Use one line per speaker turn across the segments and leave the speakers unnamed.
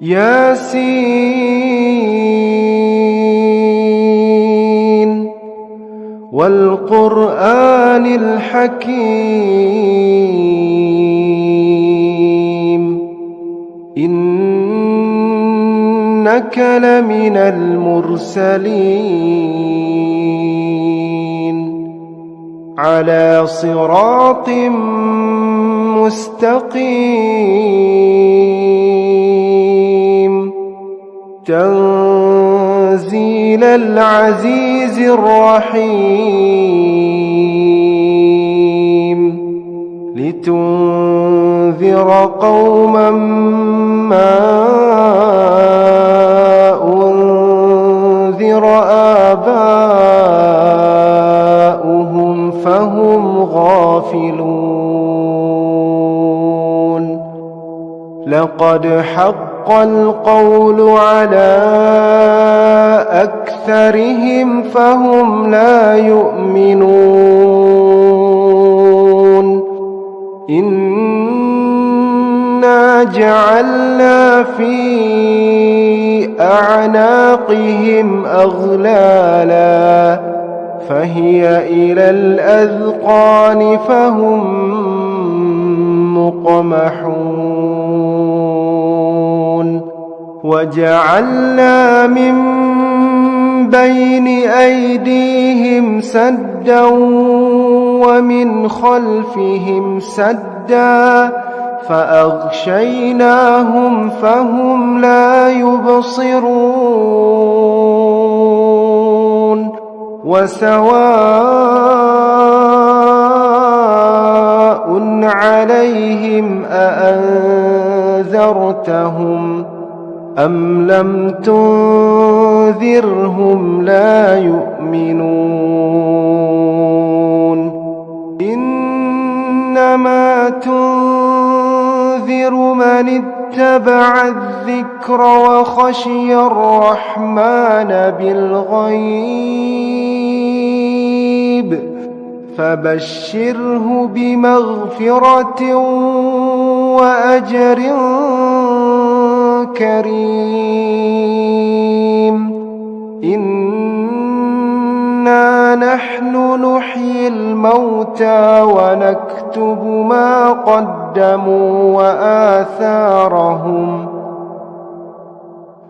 ياسين والقرآن الحكيم إنك لمن المرسلين على صراط مستقيم تنزيل العزيز الرحيم لتنذر قوما ما أنذر آباؤهم فهم غافلون لقد حق القول على أكثرهم فهم لا يؤمنون إنا جعلنا في أعناقهم أغلالا فهي إلى الأذقان فهم مقمحون وجعلنا من بين أيديهم سدا ومن خلفهم سدا فأغشيناهم فهم لا يبصرون وسواء عليهم أأنذرتهم أم لم تنذرهم لا يؤمنون إنما تنذر من اتبع الذكر وخشي الرحمن بالغيب فبشره بمغفرة وأجر كريم إنا نحن نحيي الموتى ونكتب ما قدموا وآثارهم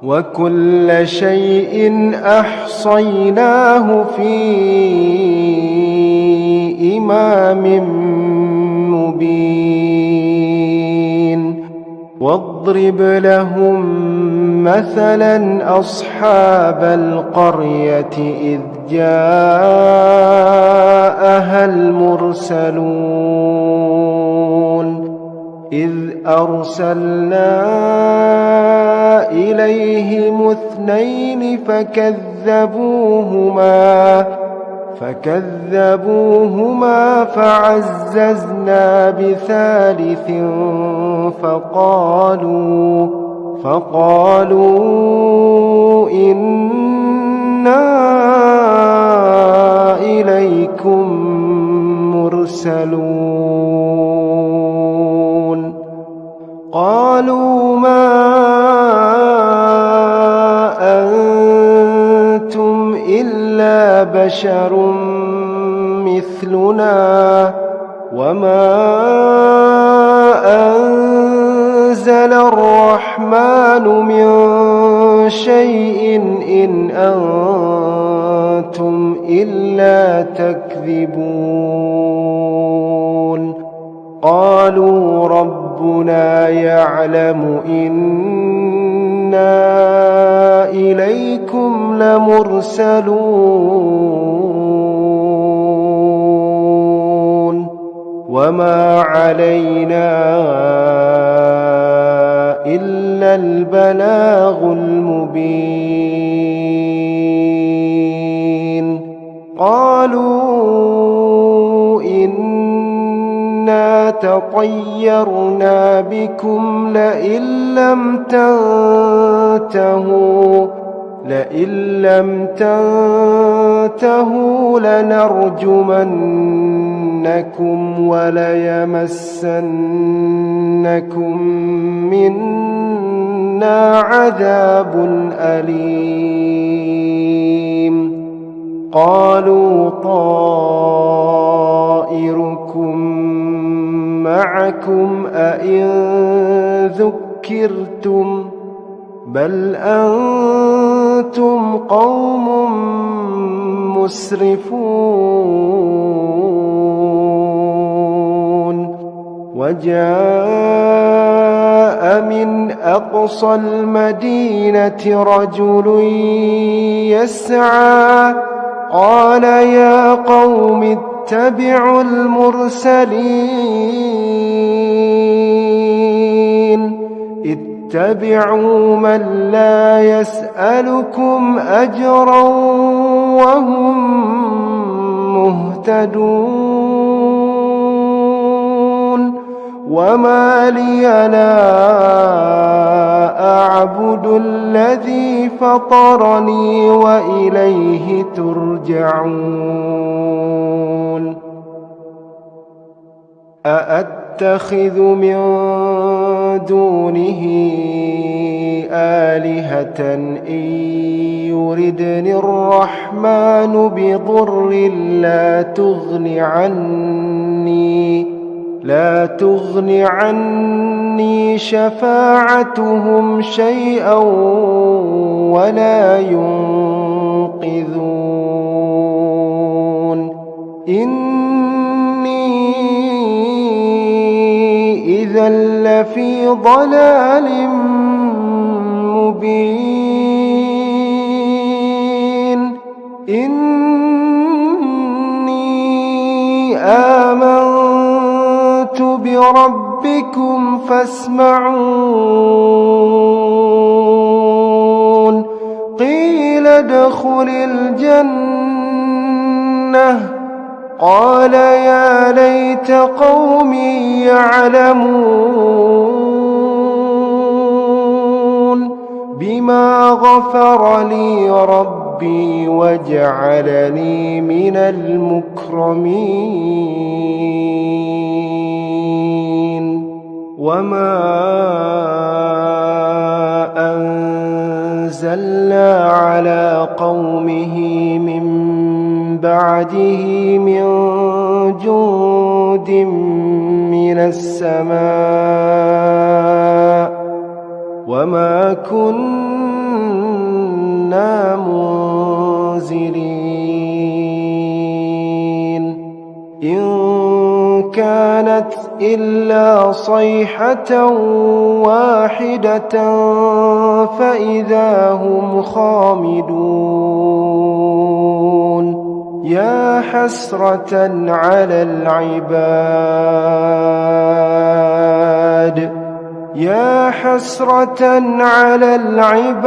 وكل شيء أحصيناه في إمام مبين واضرب لهم مثلا أصحاب القرية إذ جاءها المرسلون إذ أرسلنا إليهم اثنين فكذبوهما فعززنا بثالث فقالوا إنا إليكم مرسلون قالوا ما أنتم إلا بشر مثلنا وما أنزل الرحمن من شيء إن أنتم إلا تكذبون قالوا ربنا يعلم إنا إليكم لمرسلون وما علينا إلا البلاغ المبين قالوا إنا تطيرنا بكم لئن لم تنتهوا لنرجمنكم وليمسنكم منا عذاب أليم قالوا طائركم معكم أئن ذكرتم بل أنتم قوم مسرفون وجاء من أقصى المدينة رجل يسعى قال يا قوم اتبعوا المرسلين اتبعوا من لا يسألكم أجرا وهم مهتدون وما لي لا أعبد الذي فطرني وإليه ترجعون أأتخذ من دونه آلهة إن يردني الرحمن بضر لا تغن عني شفاعتهم شيئا ولا ينقذون إني إذا لفي ضلال مبين إني آمنت بربكم فاسمعون قيل ادخل الجنة قال يا ليت قومي يعلمون بما غفر لي ربي وجعلني من المكرمين وما أنزلنا على قومه من بعده من جند من السماء وما كنا منزلين إن كانت إلا صيحة واحدة فإذا هم خامدون يا حسرة على العباد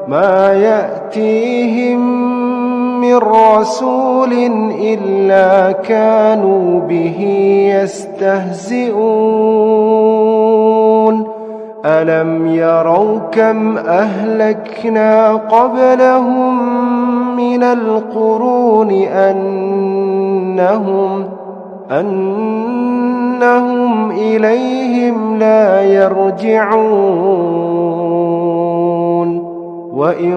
ما يأتيهم من رسول إلا كانوا به يستهزئون ألم يروا كم أهلكنا قبلهم من القرون أنهم إليهم لا يرجعون وإن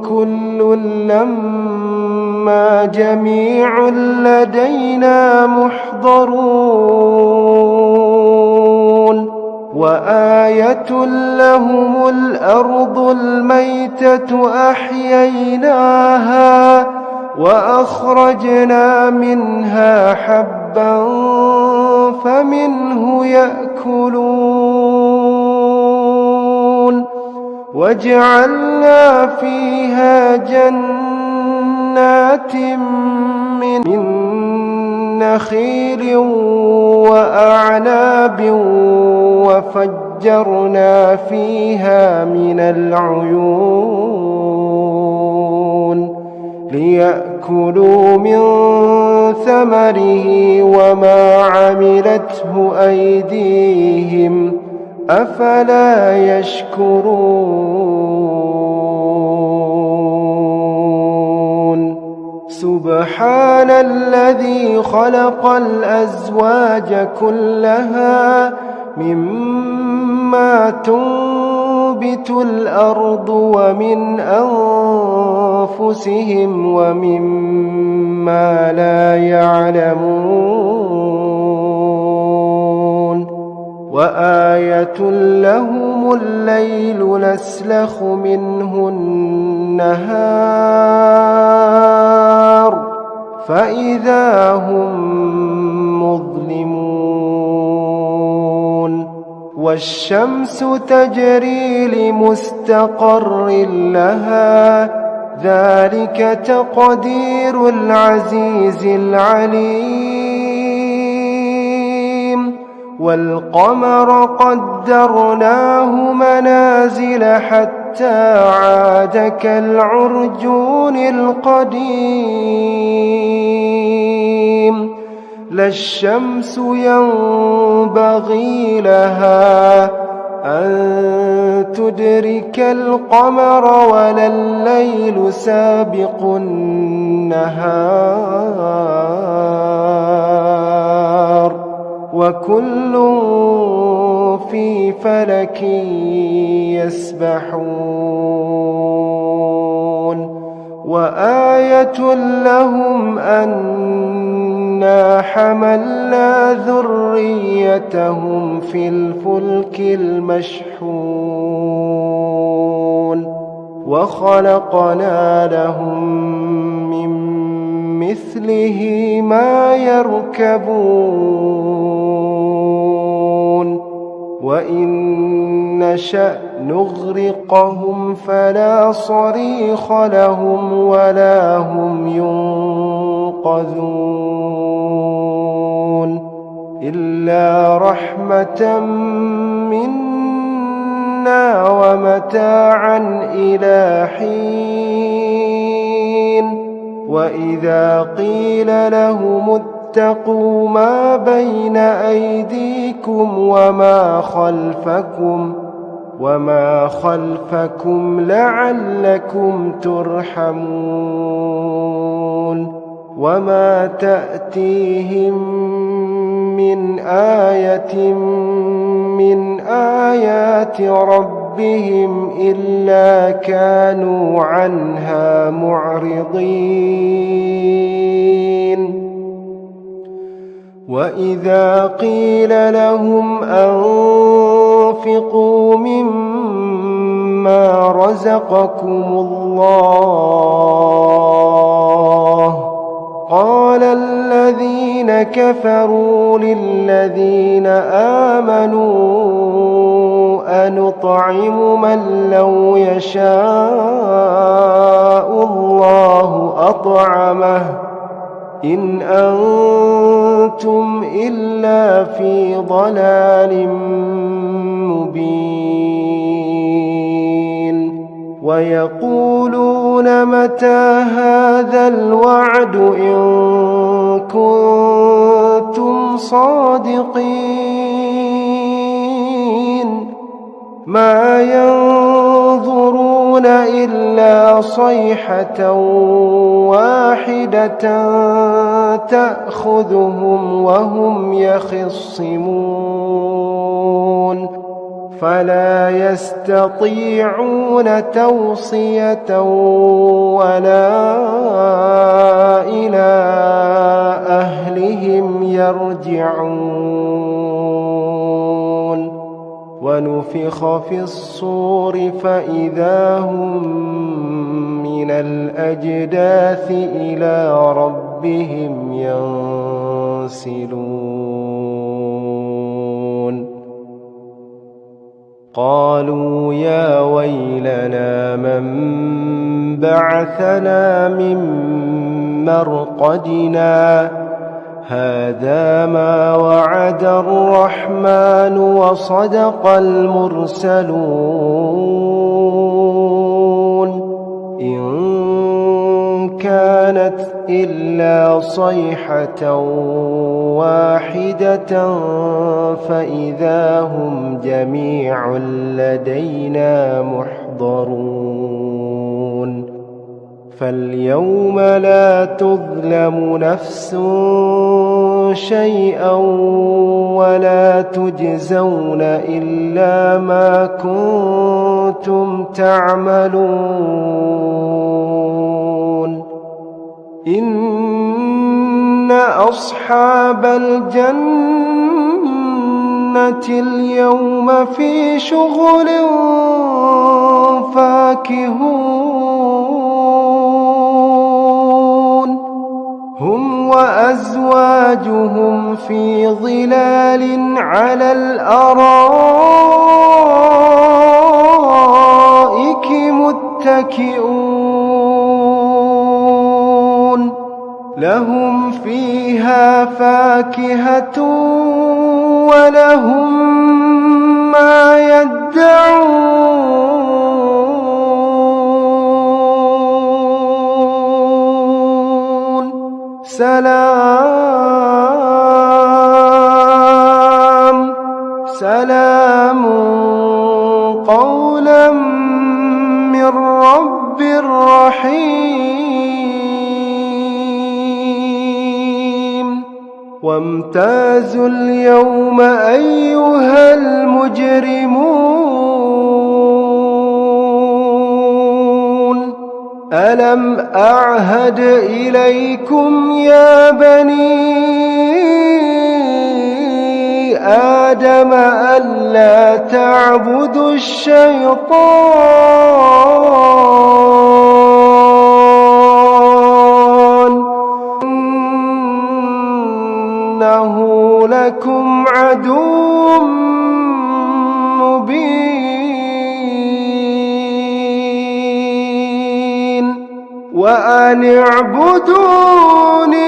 كل لما جميع لدينا محضرون وآية لهم الأرض الميتة أحييناها وأخرجنا منها حبا فمنه يأكلون وجعلنا فيها جنات من نخيل وأعناب وفجرنا فيها من العيون ليأكلوا من ثمره وما عملته أيديهم أفلا يشكرون سبحان الذي خلق الأزواج كلها مما تنبت الأرض ومن أنفسهم ومما لا يعلمون وآية لهم الليل نسلخ منه النهار فإذا هم مظلمون والشمس تجري لمستقر لها ذلك تقدير العزيز العليم والقمر قدرناه منازل حتى عاد كالعرجون القديم لا الشمس ينبغي لها أن تدرك القمر ولا الليل سابق النهار وكل في فلك يسبحون وآية لهم أنا حملنا ذريتهم في الفلك المشحون وخلقنا لهم من مثله ما يركبون وإن نشأ نغرقهم فلا صريخ لهم ولا هم ينقذون إلا رحمة منا ومتاعا إلى حين وإذا قيل لهم اتقوا ما بين أيديكم وما خلفكم لعلكم ترحمون وما تأتيهم من آية من آيات ربهم إلا كانوا عنها معرضين وإذا قيل لهم أنفقوا مما رزقكم الله قال الذين كفروا للذين آمنوا أنطعم من لو يشاء الله أطعمه إن أنتم إلا في ضلال مبين ويقولون متى هذا الوعد إن كنتم صادقين ما ينظرون إلا صيحة واحدة تأخذهم وهم يخصمون فلا يستطيعون توصية ولا إلى أهلهم يرجعون ونفخ في الصور فإذا هم من الأجداث إلى ربهم ينسلون قالوا يا ويلنا من بعثنا من مرقدنا هذا ما وعد الرحمن وصدق المرسلون إن كانت إلا صيحة واحدة فإذا هم جميع لدينا محضرون فاليوم لا تظلم نفس شيئا ولا تجزون إلا ما كنتم تعملون إن أصحاب الجنة اليوم في شغل فاكهون هم وأزواجهم في ظلال على الأرائك متكئون لهم فيها فاكهة ولهم ما يدعون سلام قولا من رب رحيم وامتازوا اليوم أيها المجرمون ألم أعهد إليكم يا بني آدم ألا تعبدوا الشيطان إنه لكم عدو مبين وأن اعبدوني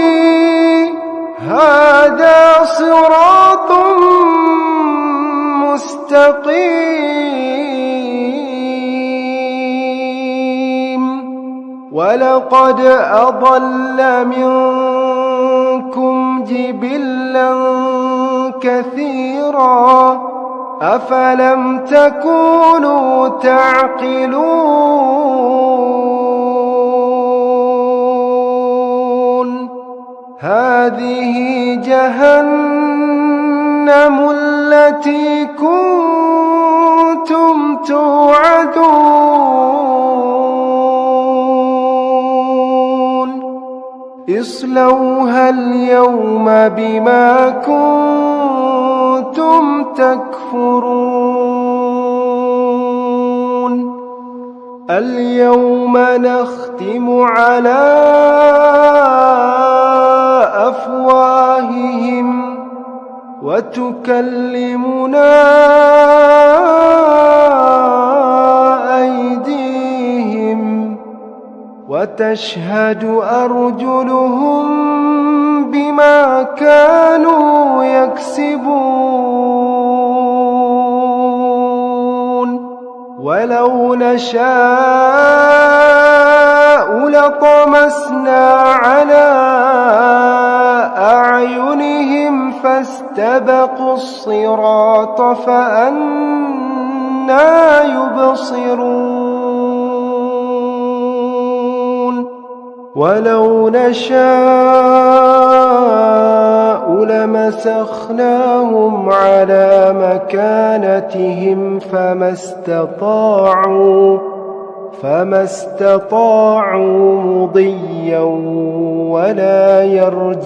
هذا صراط مستقيم ولقد أضل منكم جبلا كثيرا أفلم تكونوا تعقلون هذه جهنم التي كنتم توعدون اصلوها اليوم بما كنتم تكفرون اليوم نختم على أفواههم وتكلمنا أيديهم وتشهد أرجلهم بما كانوا يكسبون ولو نشاء لطمسنا على أعينهم فاستبقوا الصراط فأنى يبصرون ولو نشاء لمسخناهم على مكانتهم فما استطاعوا مضيا ولا يرجعون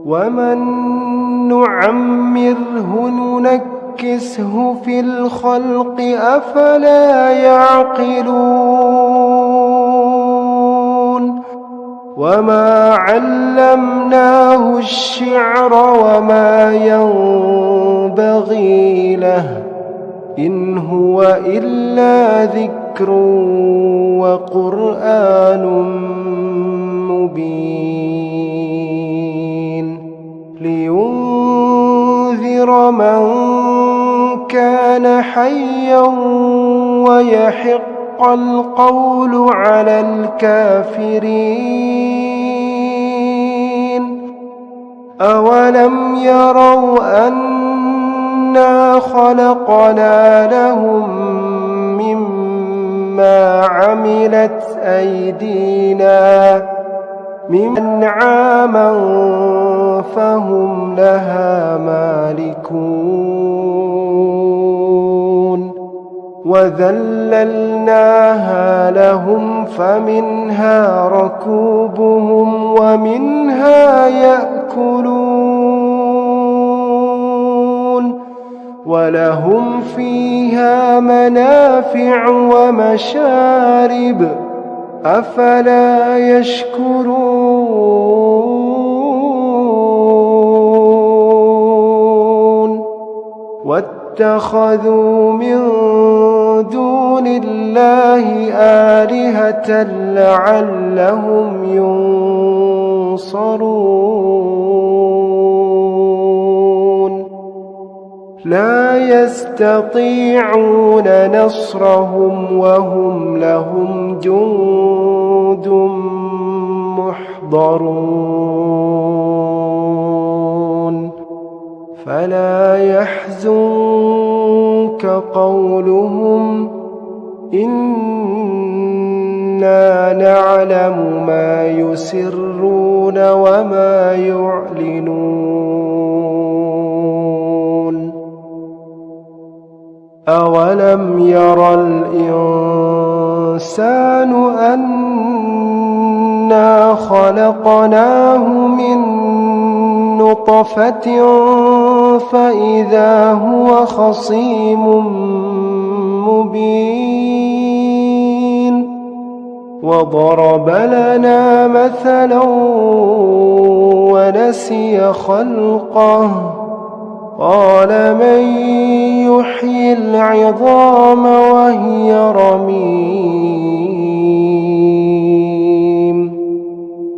ومن نعمره ننكسه في الخلق أفلا يعقلون وما علمناه الشعر وما ينبغي له إن هو إلا ذكر وقرآن مبين لينذر من كان حيا ويحق القول على الكافرين أولم يروا أنا خلقنا لهم مما عملت أيدينا من أنعاما فهم لها مالكون وذللناها لهم فمنها ركوبهم ومنها يأكلون ولهم فيها منافع ومشارب أفلا يشكرون واتخذوا من دون الله آلهة لعلهم ينصرون لا يستطيعون نصرهم وهم لهم جند محضرون فلا يحزنك قولهم إنا نعلم ما يسرون وما يعلنون أولم ير الإنسان أنا خلقناه من نطفة فإذا هو خصيم مبين وضرب لنا مثلا ونسي خلقه قال من يحيي العظام وهي رميم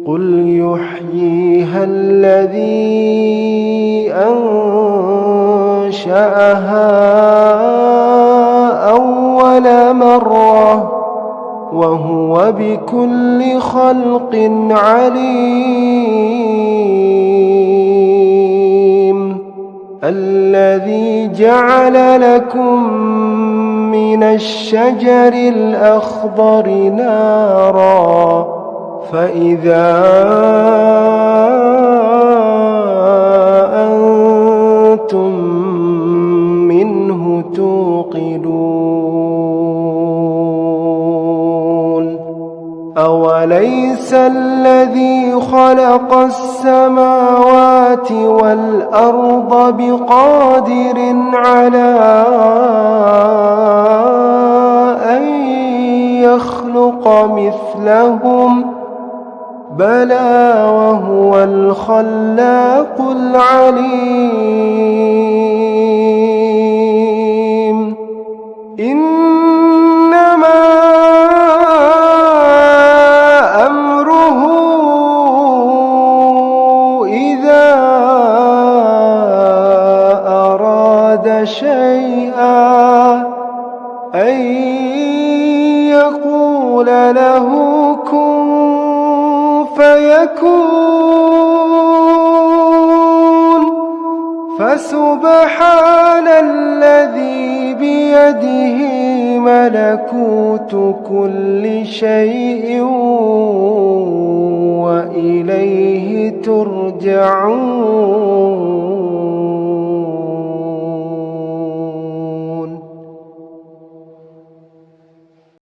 قل يحييها الذي أنشأها أول مرة وهو بكل خلق عليم الذي جعل لكم من الشجر الأخضر نارا فإذا أنتم منه توقدون أوليس الذي خلق السماوات والأرض بقادر على أن يخلق مثلهم بلى وهو الخلاق العليم إنما أمره إذا أراد شيئا أن يقول له كن فيكون فسبحان الذي بيده ملكوت كل شيء وإليه ترجعون